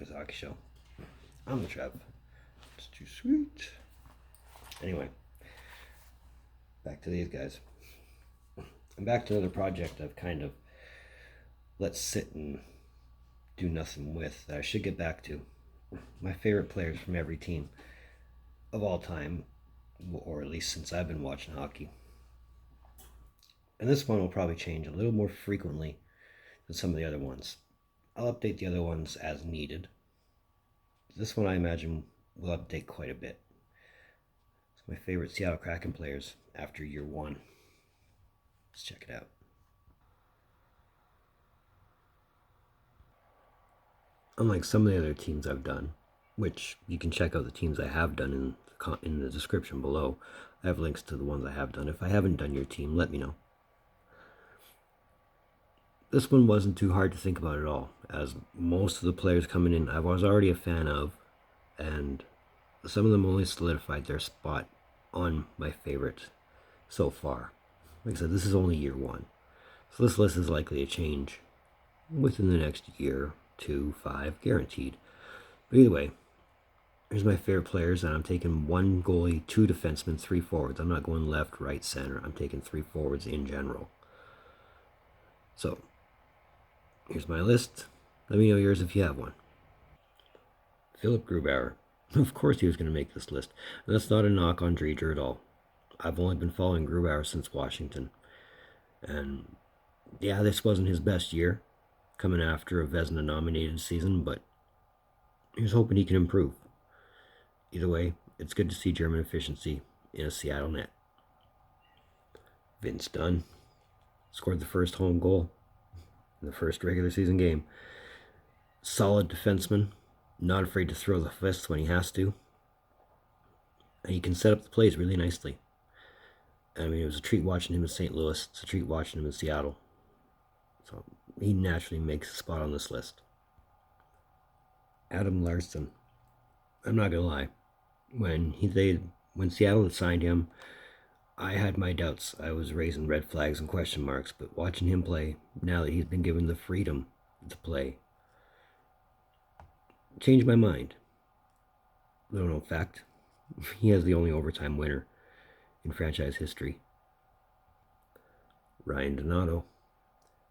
Chess Hockey Show. I'm the Trev. It's too sweet. Anyway, back to these guys. I'm back to another project I've kind of let sit and do nothing with that I should get back to. My favorite players from every team of all time, or at least since I've been watching hockey. And this one will probably change a little more frequently than some of the other ones. I'll update the other ones as needed. This one I imagine will update quite a bit. It's my favorite Seattle Kraken players after year one. Let's check it out. Unlike some of the other teams I've done, which you can check out the teams I have done in the description below. I have links to the ones I have done. If I haven't done your team, let me know. This one wasn't too hard to think about at all, as most of the players coming in I was already a fan of, and some of them only solidified their spot on my favorite so far. Like I said, this is only year one, so this list is likely to change within the next year, 2, 5, guaranteed. But either way, here's my favorite players, and I'm taking 1 goalie, 2 defensemen, 3 forwards. I'm not going left, right, center. I'm taking 3 forwards in general. So, here's my list. Let me know yours if you have one. Philip Gruber. Of course he was going to make this list. And that's not a knock on Dreger at all. I've only been following Gruber since Washington. And yeah, this wasn't his best year, coming after a Vezina-nominated season, but he's hoping he can improve. Either way, it's good to see German efficiency in a Seattle net. Vince Dunn scored the first home goal in the first regular season game. Solid defenseman, not afraid to throw the fists when he has to. And he can set up the plays really nicely. I mean, it was a treat watching him in St. Louis. It's a treat watching him in Seattle. So he naturally makes a spot on this list. Adam Larson. I'm not gonna lie. When Seattle had signed him, I had my doubts. I was raising red flags and question marks, but watching him play, now that he's been given the freedom to play, changed my mind. Little known fact, he has the only overtime winner in franchise history. Ryan Donato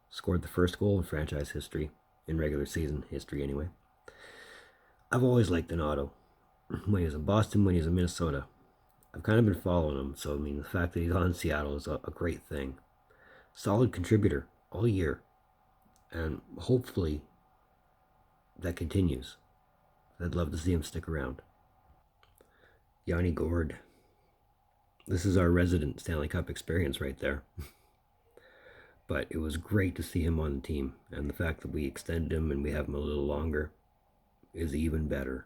scored the first goal in franchise history, in regular season history anyway. I've always liked Donato. When he was in Boston, when he was in Minnesota, I've kind of been following him, so I mean, the fact that he's on Seattle is a great thing. Solid contributor all year, and hopefully that continues. I'd love to see him stick around. Yanni Gourde. This is our resident Stanley Cup experience right there. But it was great to see him on the team, and the fact that we extended him and we have him a little longer is even better.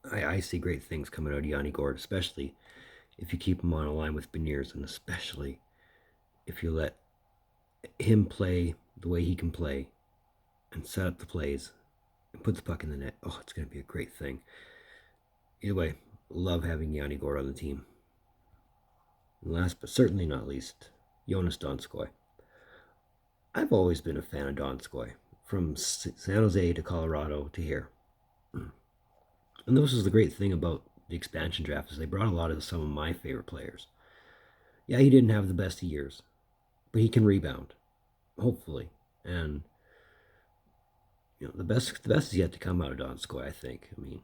I see great things coming out of Yanni Gourde, especially if you keep him on a line with Beniers, and especially if you let him play the way he can play and set up the plays and put the puck in the net. Oh, it's going to be a great thing. Either way, love having Yanni Gourde on the team. And last but certainly not least, Jonas Donskoi. I've always been a fan of Donskoi, from San Jose to Colorado to here. And this is the great thing about the expansion draft, is they brought a lot of some of my favorite players. Yeah, he didn't have the best of years, but he can rebound, hopefully. And you know, the best is yet to come out of Donskoi, I think. I mean,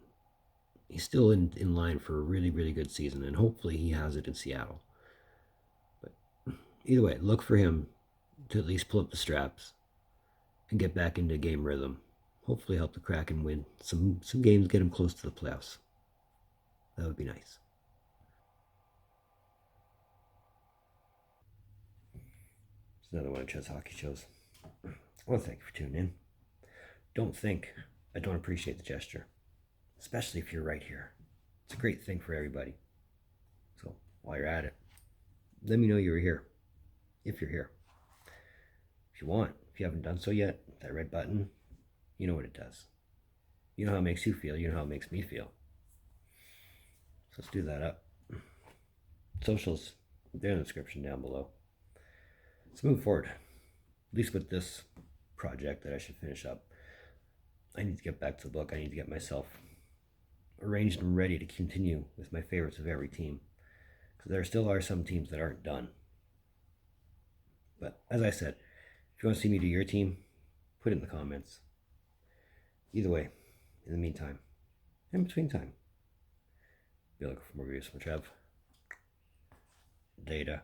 he's still in line for a really, really good season, and hopefully he has it in Seattle. But either way, look for him to at least pull up the straps and get back into game rhythm. Hopefully help the Kraken win some games, get them close to the playoffs. That would be nice. It's another one of Chess Hockey Shows. I want to thank you for tuning in. Don't think I don't appreciate the gesture, especially if you're right here. It's a great thing for everybody. So while you're at it, let me know you're here, if you're here. If you want, if you haven't done so yet, that red button, you know what it does. You know how it makes you feel. You know how it makes me feel. So let's do that up. Socials, they're in the description down below. Let's move forward, at least with this project that I should finish up. I need to get back to the book. I need to get myself arranged and ready to continue with my favorites of every team. Because there still are some teams that aren't done. But as I said, if you want to see me do your team, put it in the comments. Either way, in the meantime, in between time, be looking for more videos from Trev. Data.